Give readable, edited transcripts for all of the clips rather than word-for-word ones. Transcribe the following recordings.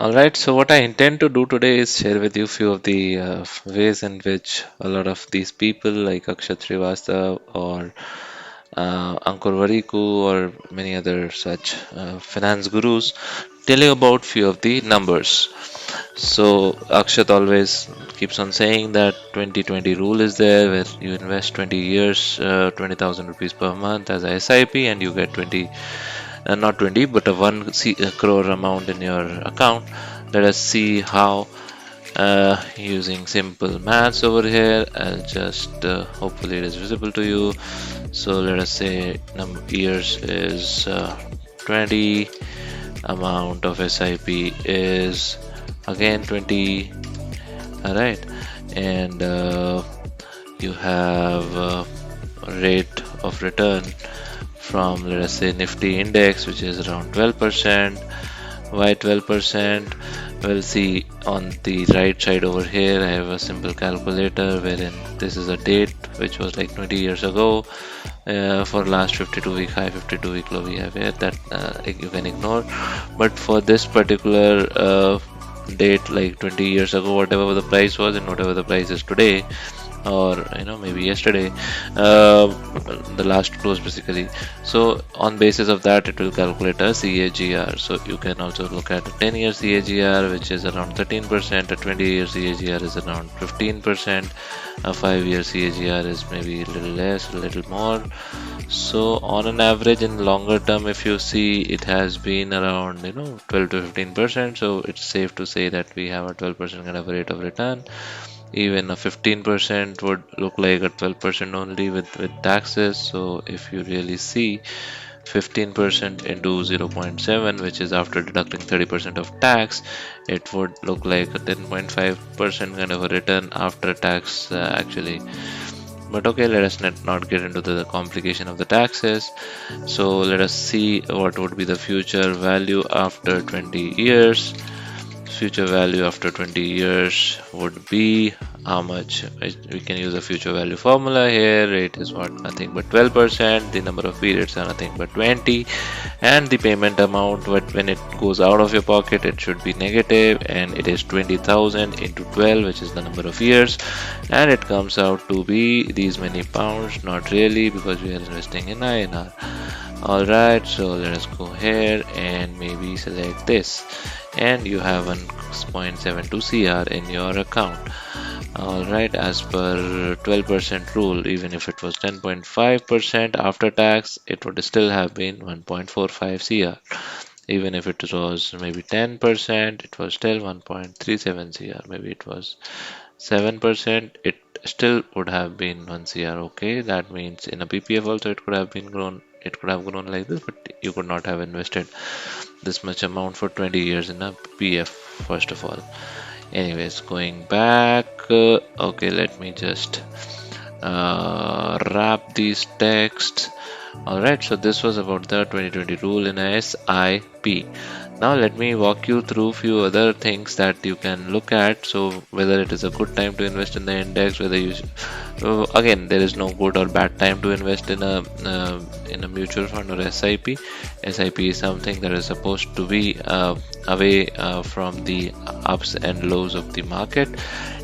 Alright, so what I intend to do today is share with you few of the ways in which a lot of these people like Akshat Srivastav or Ankur Variku or many other such finance gurus tell you about few of the numbers. So Akshat always keeps on saying that 2020 rule is there where you invest 20 years, 20,000 rupees per month as a SIP and you get 20 not 20 but a 1 crore amount in your account. Let us see how using simple maths over here. I'll just hopefully it is visible to you. So let us say number years is 20, amount of SIP is again 20. All right, and you have rate of return from, let us say, Nifty index, which is around 12%. Why 12%? We'll see on the right side over here. I have a simple calculator wherein this is a date which was like 20 years ago. For last 52 week high, 52 week low, we have here that you can ignore. But for this particular date, like 20 years ago, whatever the price was and whatever the price is today, or maybe yesterday, the last close basically. So on basis of that it will calculate a CAGR. So you can also look at a 10-year CAGR, which is around 13%, a 20-year CAGR is around 15%, a 5-year CAGR is maybe a little less, a little more. So on an average in longer term, if you see, it has been around 12 to 15%. So it's safe to say that we have a 12% kind of rate of return. Even a 15% would look like a 12% only with taxes. So if you really see 15% into 0.7, which is after deducting 30% of tax, it would look like a 10.5% kind of a return after tax, actually. But okay, let us not get into the complication of the taxes. So let us see what would be the future value after 20 years. Future value after 20 years would be how much? We can use a future value formula here. Rate is what? Nothing but 12%. The number of periods are nothing but 20. And the payment amount, when it goes out of your pocket, it should be negative, and it is 20,000 into 12, which is the number of years. And it comes out to be these many pounds. Not really, because we are investing in INR. Alright, so let us go here and maybe select this, and you have 1.72 CR in your account. Alright, as per 12% rule, even if it was 10.5% after tax, it would still have been 1.45 CR. Even if it was maybe 10%, it was still 1.37 CR. Maybe it was 7%, it still would have been 1 CR. Okay, that means in a PPF also it could have been grown. It could have grown like this, but you could not have invested this much amount for 20 years in a PF, first of all. Anyways, going back, okay, let me just wrap these texts. Alright, so this was about the 2020 rule in a SIP. Now let me walk you through few other things that you can look at. So whether it is a good time to invest in the index, whether you again, there is no good or bad time to invest in a mutual fund or SIP. SIP is something that is supposed to be away from the ups and lows of the market,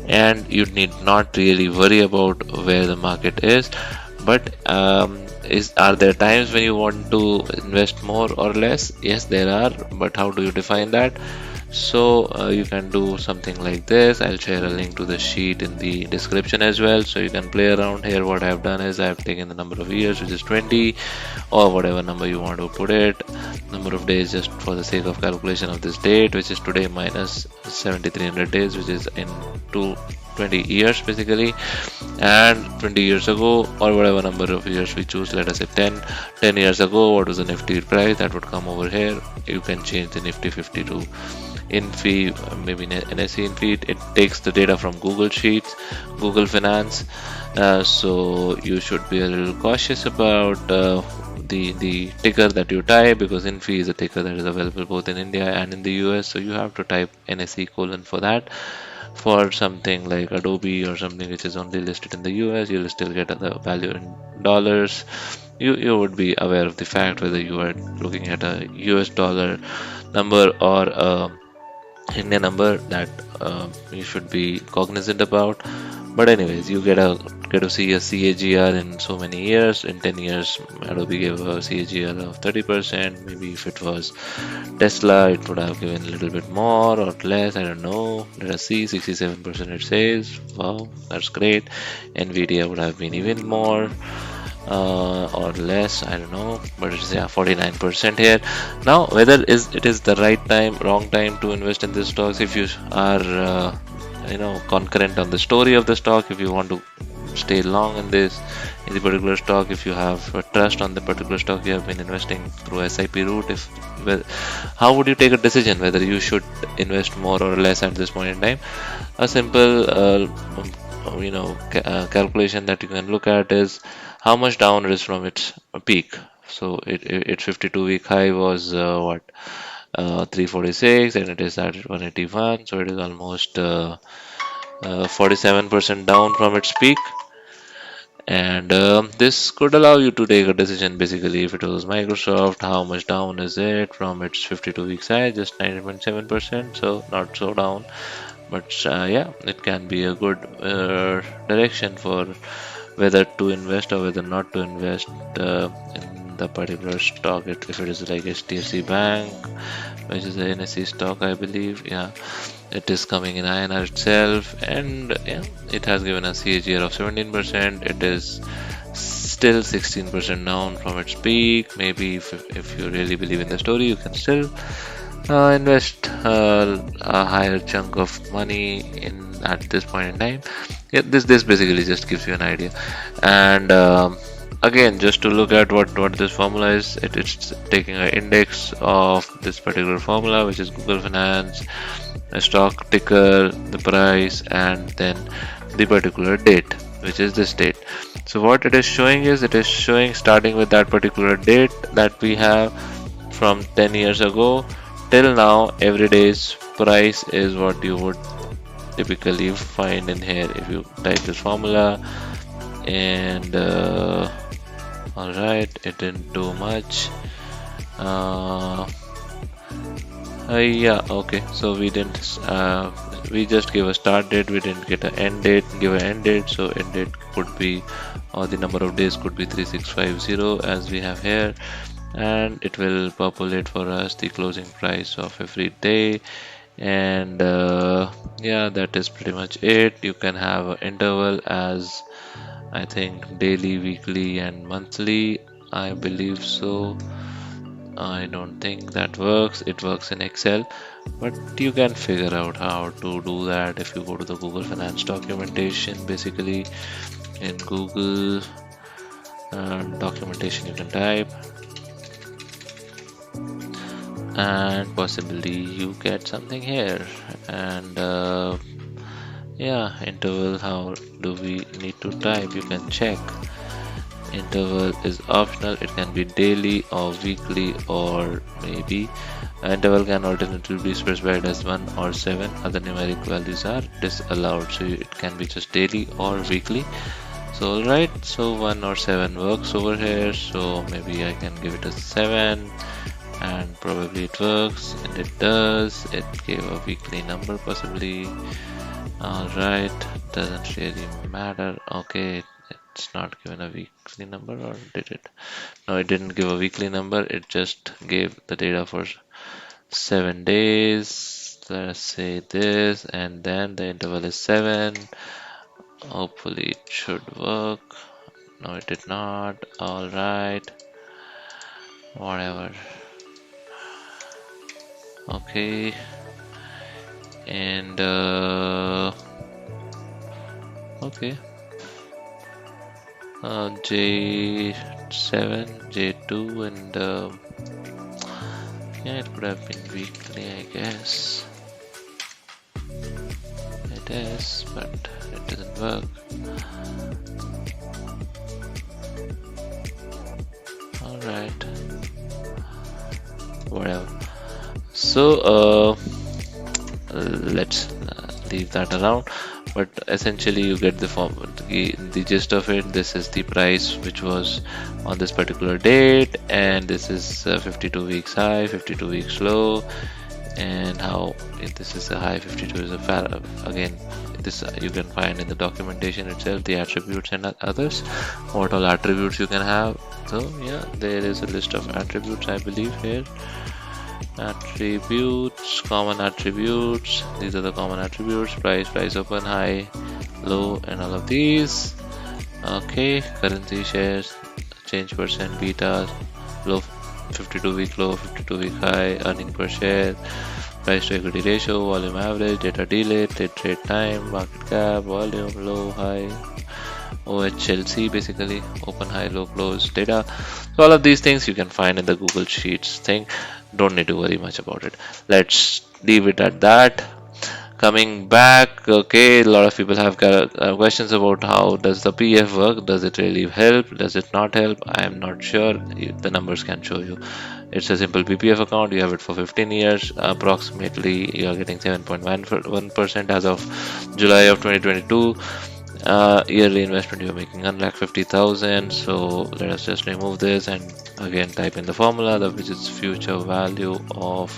and you need not really worry about where the market is. But are there times when you want to invest more or less? Yes, there are, but how do you define that? So you can do something like this. I'll share a link to the sheet in the description as well, so you can play around here. What I've done is I've taken the number of years, which is 20, or whatever number you want to put it, number of days just for the sake of calculation of this date, which is today minus 7300 days, which is in 20 years basically, and 20 years ago, or whatever number of years we choose, let us say 10 years ago, what was the Nifty price, that would come over here. You can change the Nifty 50 to Infi, maybe NSE Infi. It takes the data from Google Sheets, Google Finance, so you should be a little cautious about the ticker that you type, because Infi is a ticker that is available both in India and in the US, so you have to type NSE colon for that. For something like Adobe or something which is only listed in the US, you'll still get the value in dollars. You would be aware of the fact whether you are looking at a US dollar number or a Indian number that you should be cognizant about. But anyways, you get to see a CAGR in so many years. In 10 years, Adobe gave a CAGR of 30%. Maybe if it was Tesla, it would have given a little bit more or less. I don't know. Let us see. 67% it says. Wow, that's great. Nvidia would have been even more or less, I don't know, but it's, yeah, 49% here. Now whether it is the right time, wrong time to invest in this stocks, if you are concurrent on the story of the stock, if you want to stay long in the particular stock, if you have trust on the particular stock you have been investing through SIP route, if well, how would you take a decision whether you should invest more or less at this point in time? A simple calculation that you can look at is how much down it is from its peak. So its 52-week high was what, 346, and it is at 181, so it is almost 47% down from its peak. And this could allow you to take a decision. Basically, if it was Microsoft, how much down is it from its 52 weeks high? Just 9.7%, so not so down. But yeah, it can be a good direction for whether to invest or whether not to invest in the particular stock. If it is like HDFC Bank, which is a NSE stock, I believe, yeah, it is coming in INR itself, and yeah, it has given a CAGR of 17%. It is still 16% down from its peak. Maybe if you really believe in the story, you can still invest a higher chunk of money in at this point in time. Yeah, this basically just gives you an idea. And again, just to look at what this formula is, it's taking an index of this particular formula, which is Google Finance, a stock ticker, the price, and then the particular date, which is this date. So what it is showing is, it is showing starting with that particular date that we have from 10 years ago till now. Every day's price is what you would typically find in here if you type this formula. And alright, it didn't do much. Yeah, okay, so we didn't we just gave a start date, we didn't get an end date, give an end date. So end date could be, or the number of days could be 3650 as we have here, and it will populate for us the closing price of every day. And yeah, that is pretty much it. You can have an interval as, I think, daily, weekly, and monthly, I believe so. I don't think that works. It works in Excel, but you can figure out how to do that if you go to the Google Finance documentation. Basically, in Google documentation, you can type, and possibly you get something here. And yeah, interval, how do we need to type? You can check. Interval is optional. It can be daily or weekly, or maybe interval can alternatively be specified as 1 or 7. Other numeric values are disallowed, so it can be just daily or weekly. So alright, so 1 or 7 works over here, so maybe I can give it a 7, and probably it works, and it does. It gave a weekly number possibly. Alright, doesn't really matter. Okay, it's not given a weekly number, or did it? No, it didn't give a weekly number, it just gave the data for 7 days. Let's say this, and then the interval is 7. Hopefully it should work. No, it did not. Alright, whatever. Okay, and okay, J7, J2, and yeah, it could have been weekly, I guess. It is, but it doesn't work. Alright, whatever. So let's leave that around. But essentially, you get the form, the gist of it. This is the price which was on this particular date, and this is 52 weeks high, 52 weeks low, and how if this is a high 52 is a fat again. This you can find in the documentation itself, the attributes and others, what all attributes you can have. So yeah, there is a list of attributes I believe here. Attributes, common attributes. These are the common attributes: price, price open, high, low, and all of these. Okay, currency shares, change percent, beta, low 52 week low, 52 week high, earning per share, price to equity ratio, volume average, data delay, trade time, market cap, volume, low, high, OHLC basically, open, high, low, close data. So all of these things you can find in the Google Sheets thing. Don't need to worry much about it. Let's leave it at that. Coming back, okay, a lot of people have questions about how does the PF work? Does it really help? Does it not help? I am not sure. The numbers can show you. It's a simple PPF account. You have it for 15 years. Approximately, you are getting 7.1% as of July of 2022. Yearly investment you're making 150,000. So let us just remove this and again type in the formula, which is future value of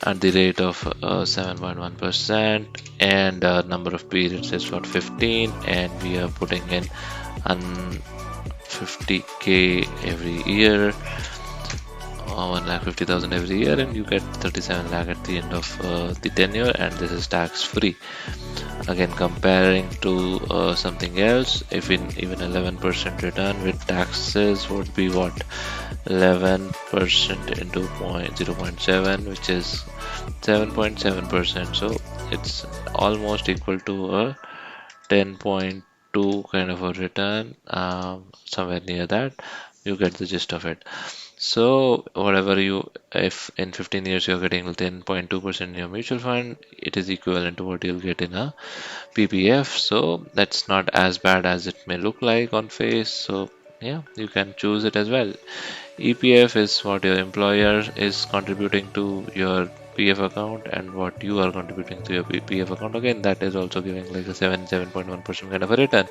at the rate of 7.1%, and number of periods is what 15, and we are putting in 50k every year, 1,50,000 every year, and you get 37 lakh at the end of the tenure, and this is tax free. Again, comparing to something else, if in even 11% return with taxes would be what, 11% into 0.7, which is 7.7%. So it's almost equal to a 10.2 kind of a return, somewhere near that. You get the gist of it. So whatever you, if in 15 years you're getting 10.2% in your mutual fund, it is equivalent to what you'll get in a PPF. So that's not as bad as it may look like on face. So yeah, you can choose it as well. EPF is what your employer is contributing to your PF account and what you are contributing to your PF account. Again, that is also giving like a 7.1% kind of a return.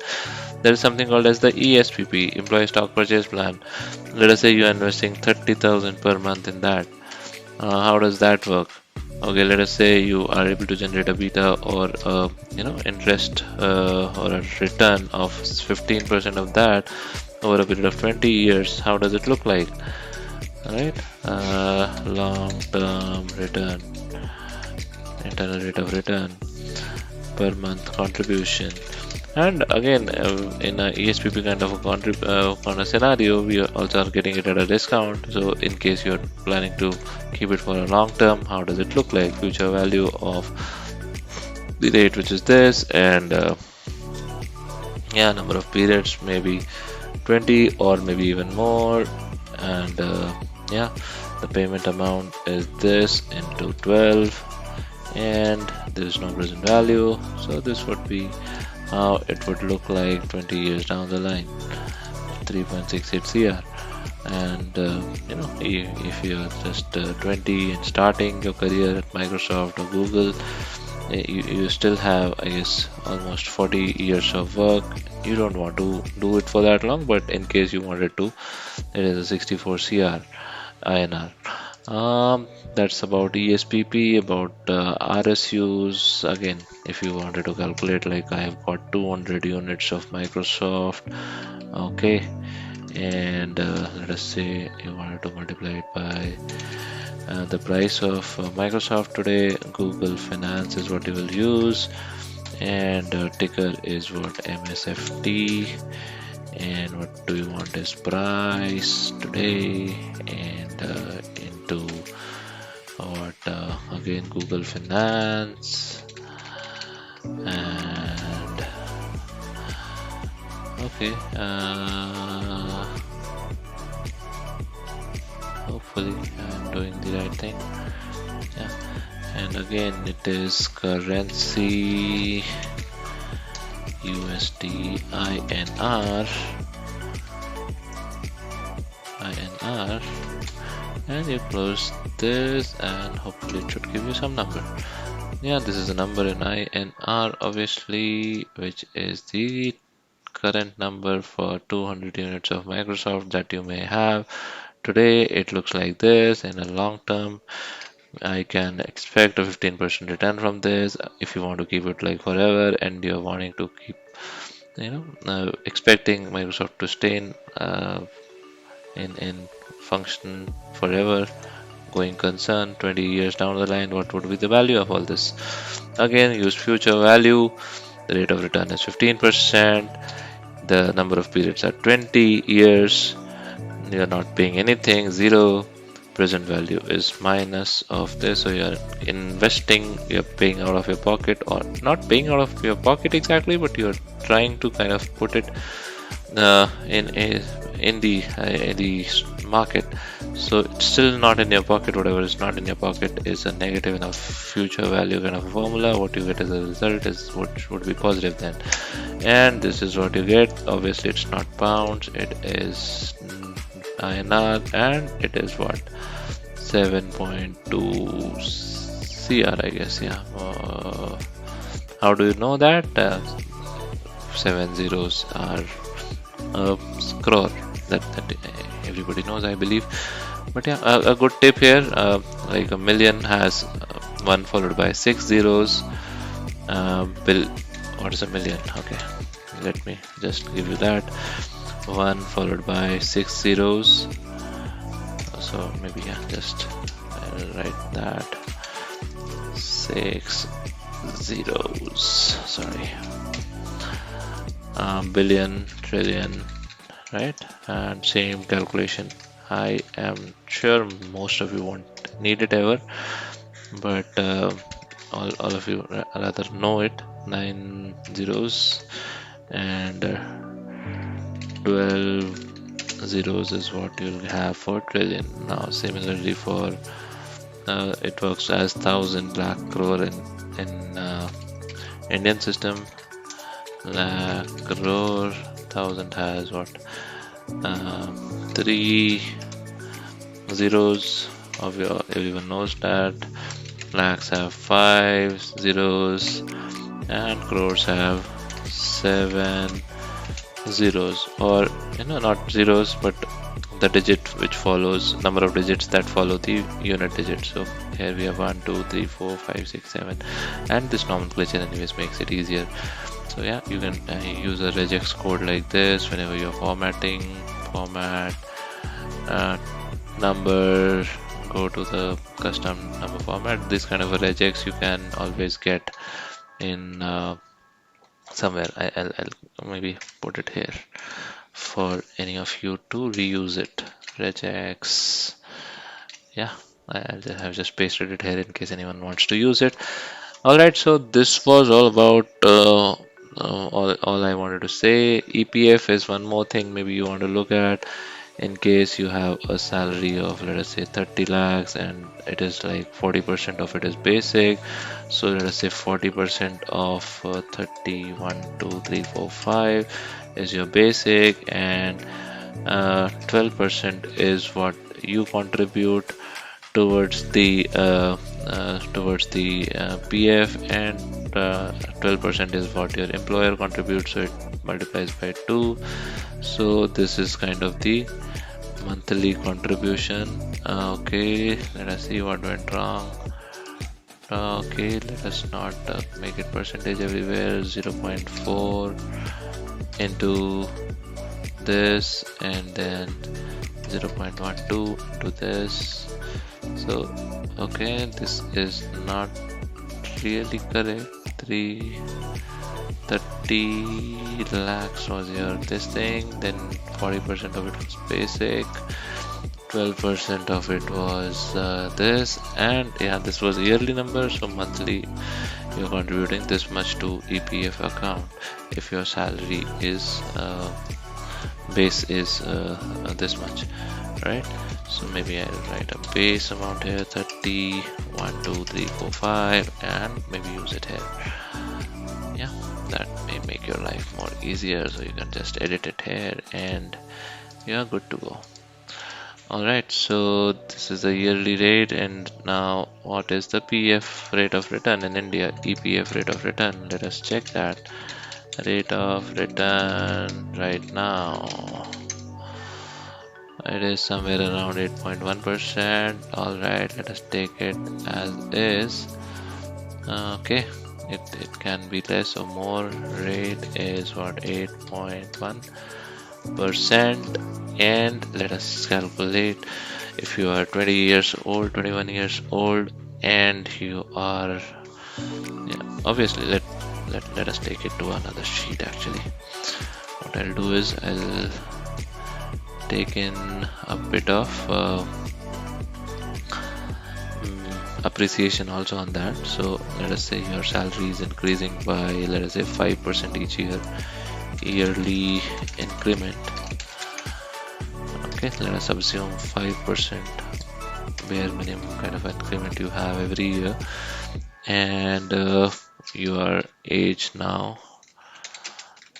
There is something called as the ESPP, Employee Stock Purchase Plan. Let us say you are investing 30,000 per month in that. How does that work? Okay, let us say you are able to generate a beta or a, interest or a return of 15% of that over a period of 20 years. How does it look like? Right? Long-term return, internal rate of return per month contribution. And again, in a ESPP kind of a kind of scenario, we also are getting it at a discount. So, in case you're planning to keep it for a long term, how does it look like? Future value of the rate, which is this, and yeah, number of periods, maybe 20 or maybe even more, and yeah, the payment amount is this into 12, and there is no present value. So, this would be how it would look like 20 years down the line, 3.68 cr. And if you're just 20 and starting your career at Microsoft or Google, you still have, I guess, almost 40 years of work. You don't want to do it for that long, but in case you wanted to, it is a 64 cr INR. That's about ESPP, about RSUs. Again, if you wanted to calculate, like I have got 200 units of Microsoft, okay, and let us say you wanted to multiply it by the price of Microsoft today. Google Finance is what you will use, and ticker is what, MSFT. And what do you want is price today, and into what, again, Google Finance, and okay, hopefully I'm doing the right thing. Yeah, and again it is currency USD INR, and you close this, and hopefully it should give you some number. Yeah, this is a number in INR, obviously, which is the current number for 200 units of Microsoft that you may have today it looks like this. In a long term, I can expect a 15% return from this. If you want to keep it like forever and you're wanting to keep, expecting Microsoft to stay in function forever, going concern 20 years down the line, what would be the value of all this? Again, use future value. The rate of return is 15%. The number of periods are 20 years. You're not paying anything, zero. Present value is minus of this, so you're investing, you're paying out of your pocket, or not paying out of your pocket exactly, but you're trying to kind of put it in the market. So it's still not in your pocket. Whatever is not in your pocket is a negative enough future value kind of a formula. What you get as a result is what would be positive then, and this is what you get. Obviously it's not pounds, it is INR, and it is what, 7.2 CR, I guess. Yeah. How do you know that? 7 zeros are crore. That everybody knows, I believe. But yeah, a good tip here. Like a million has 1 followed by 6 zeros. What is a million? Okay, let me just give you that. 1 followed by 6 zeros. So maybe yeah, just I'll write that 6 zeros. Sorry. Billion, trillion, right? And same calculation. I am sure most of you won't need it ever, but all of you rather know it. 9 zeros and 12 zeros is what you'll have for trillion. Now similarly for it works as 1,000 lakh crore in Indian system. Lakh crore, 1,000 has what, 3 zeros. Everyone knows that. Lakhs have 5 zeros and crores have 7 zeros, or not zeros, but the digit which follows, number of digits that follow the unit digit. So here we have 1 2 3 4 5 6 7, and this nomenclature anyways makes it easier. So yeah, you can use a regex code like this whenever you're formatting. Format number, go to the custom number format. This kind of a regex you can always get in somewhere. I'll maybe put it here for any of you to reuse it. Regex. Yeah, I've just pasted it here in case anyone wants to use it. Alright, so this was all about all I wanted to say. EPF is one more thing maybe you want to look at in case you have a salary of, let us say, 30 lakhs and it is like 40% of it is basic. So let us say 40% of 30, 1 2 3 4 5 is your basic, and 12% is what you contribute towards the PF, and 12% is what your employer contributes, so it multiplies by 2. So this is kind of the monthly contribution. Okay, let us see what went wrong. Okay, let us not make it percentage everywhere. 0.4 into this, and then 0.12 into this. So okay, this is not really correct. 30 lakhs was your this thing, then 40% of it was basic, 12% of it was this, and yeah, this was yearly number. So monthly you're contributing this much to EPF account if your salary is base is this much, right? So maybe I'll write a base amount here, 30, 1 2 3 4 5, and maybe use it here. Yeah, that may make your life more easier, so you can just edit it here and you're good to go. Alright, so this is the yearly rate, and now what is the PF rate of return in India? EPF rate of return, let us check that. Rate of return right now. It is somewhere around 8.1%. Alright, let us take it as is. Okay, it can be less or more. Rate is what, 8.1%. And let us calculate. If you are 20 years old, 21 years old, and you are, yeah, obviously let us take it to another sheet. Actually, what I'll do is I'll take in a bit of appreciation also on that. So let us say your salary is increasing by, let us say, 5% each year, yearly increment. Okay, let us assume 5% bare minimum kind of increment you have every year, and your age now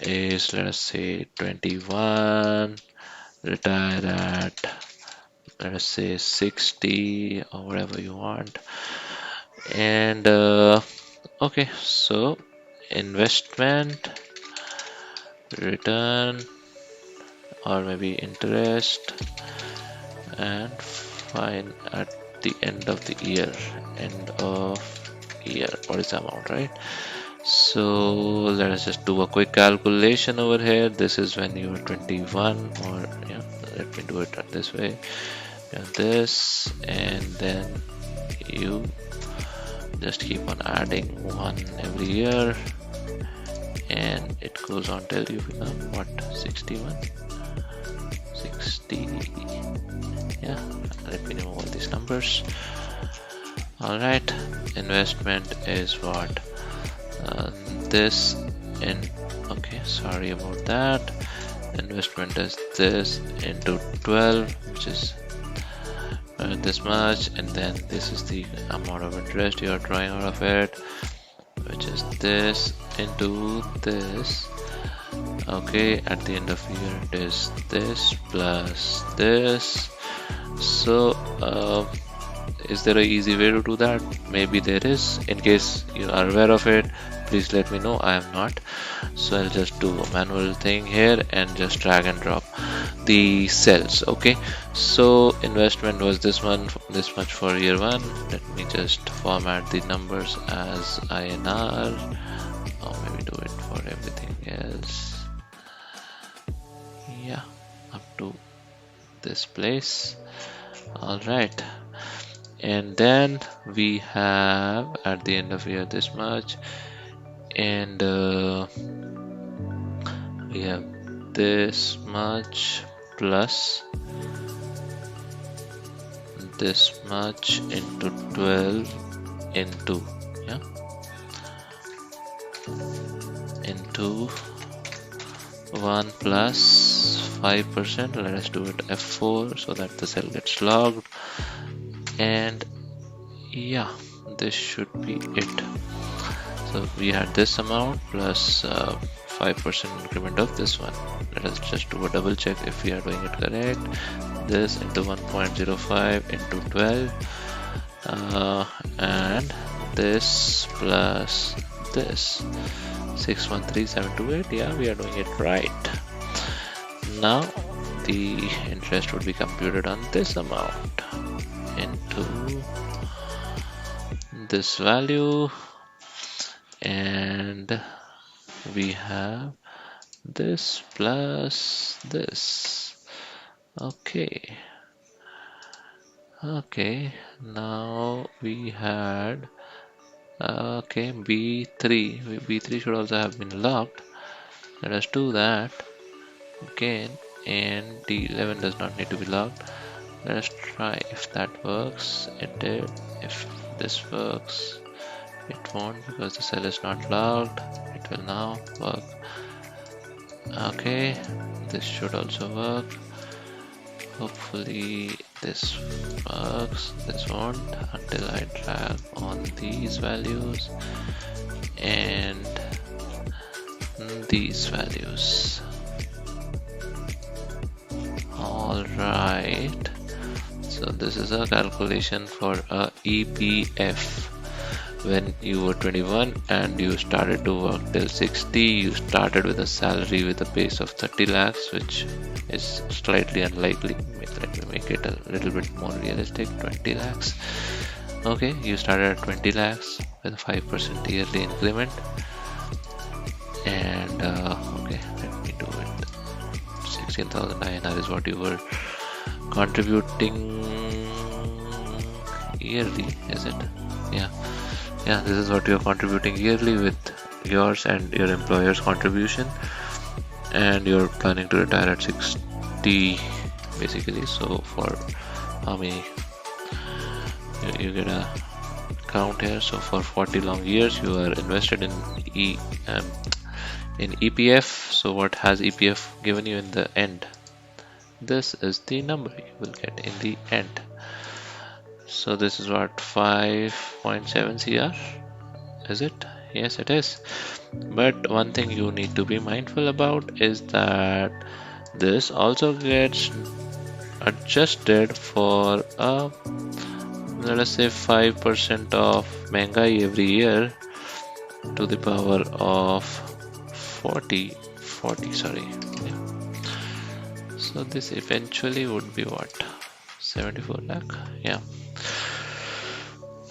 is, let us say, 21, retire at, let us say, 60 or whatever you want. And okay, so investment, return, or maybe interest, and fine at the end of the year. What is the amount, right? So let us just do a quick calculation over here. This is when you are 21, or yeah, let me do it this way. This, and then you just keep on adding one every year, and it goes on till you become what, 61, 60. Yeah, let me know all these numbers. All right, investment is what, this, and okay, sorry about that. Investment is this into 12, which is this much, and then this is the amount of interest you are drawing out of it, which is this into this. Okay, at the end of year it is this plus this. So is there an easy way to do that? Maybe there is. In case you are aware of it, please let me know. I am not, so I'll just do a manual thing here and just drag and drop the cells. Okay, so investment was this one, this much for year one. Let me just format the numbers as INR, or maybe do it for everything else. Yeah, up to this place. All right, and then we have at the end of year this much, and we have this much plus this much into 12 into, yeah, into 1 plus 5%. Let us do it F4 so that the cell gets logged, and yeah, this should be it. So we had this amount plus 5% increment of this one. Let us just do a double check if we are doing it correct. This into 1.05 into 12, and this plus this, 613728. Yeah, we are doing it right. Now the interest would be computed on this amount into this value, and we have this plus this. Okay, now we had okay, B3 should also have been locked. Let us do that again, and D11 does not need to be locked. Let us try if that works. It did. If this works, it won't because the cell is not locked. It will now work. Okay, this should also work. Hopefully this works. This won't until I drag on these values and these values. Alright, so this is a calculation for a EPF. When you were 21 and you started to work till 60, you started with a salary with a base of 30 lakhs, which is slightly unlikely. Let me make it a little bit more realistic. 20 lakhs. Okay, you started at 20 lakhs with a 5% yearly increment, and okay, let me do it. 16,000 INR is what you were contributing yearly, is it? Yeah, yeah, this is what you're contributing yearly with yours and your employer's contribution, and you're planning to retire at 60 basically. So for how many you get a count here. So for 40 long years you are invested in in EPF. So what has EPF given you in the end? This is the number you will get in the end. So this is what, 5.7 CR, is it? Yes, it is. But one thing you need to be mindful about is that this also gets adjusted for a, let us say, 5% of Mengai every year to the power of 40, sorry. Yeah. So this eventually would be what, 74 lakh? Yeah.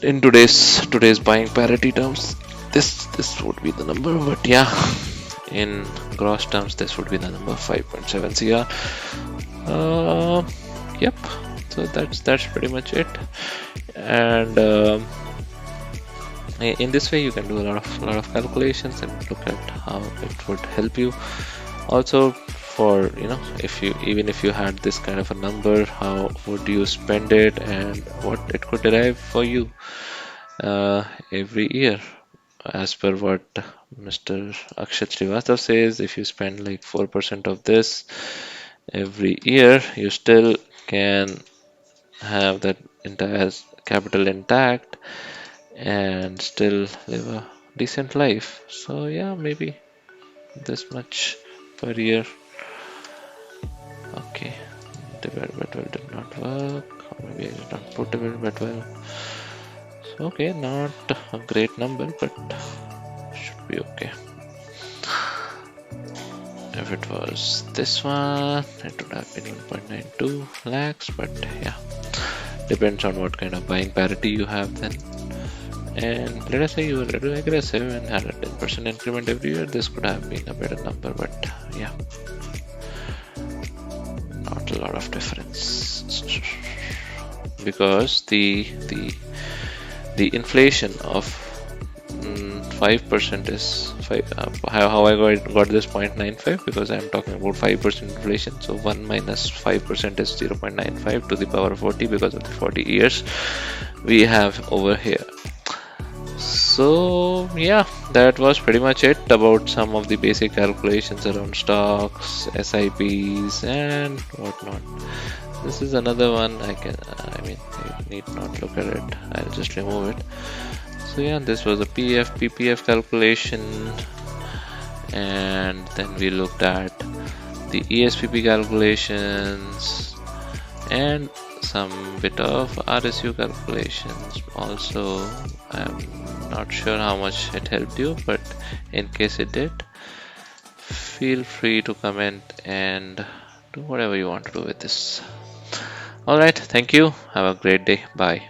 In today's buying parity terms, this would be the number, but yeah, in gross terms, this would be the number, 5.7 CR. Yep. So that's pretty much it, and in this way you can do a lot of calculations and look at how it would help you. Also, for even if you had this kind of a number, how would you spend it and what it could derive for you every year. As per what Mr. Akshat Srivastav says, if you spend like 4% of this every year, you still can have that entire capital intact and still live a decent life. So yeah, maybe this much per year. Okay, divide by 12 did not work, or maybe I did not put divide by 12. So okay, not a great number, but should be okay. If it was this one, it would have been 1.92 lakhs, but yeah, depends on what kind of buying parity you have then. And let us say you were a little aggressive and had a 10% increment every year, this could have been a better number, but yeah, not a lot of difference, because the inflation of 5% is 5. How I got this 0.95, because I am talking about 5% inflation. So 1 minus 5% is 0.95 to the power of 40, because of the 40 years we have over here. So yeah, that was pretty much it about some of the basic calculations around stocks, SIPs and whatnot. This is another one I mean, you need not look at it, I'll just remove it. So yeah, this was a PPF calculation, and then we looked at the ESPP calculations and some bit of RSU calculations. Also, I'm not sure how much it helped you, but in case it did, feel free to comment and do whatever you want to do with this. Alright, thank you. Have a great day. Bye.